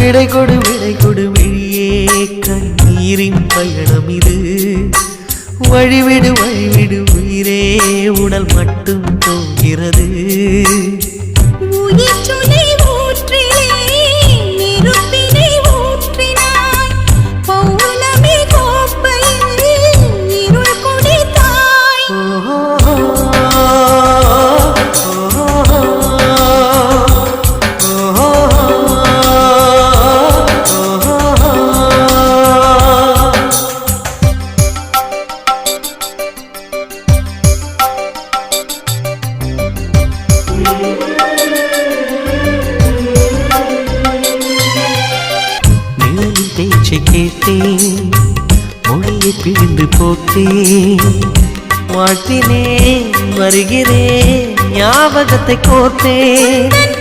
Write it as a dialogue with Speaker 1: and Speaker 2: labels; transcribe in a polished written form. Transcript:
Speaker 1: விடை கொடு விழியே கண்ணீரின் பயணம் இது வழிவிடு உயிரே உடல் மட்டும் போகிறது நிழலின் பேச்சை கேட்டேன் மொழியை பிழிந்து போட்டேன் வாழ்த்தினேன் வருகிறேன் ஞாபகத்தை கோர்த்தேன்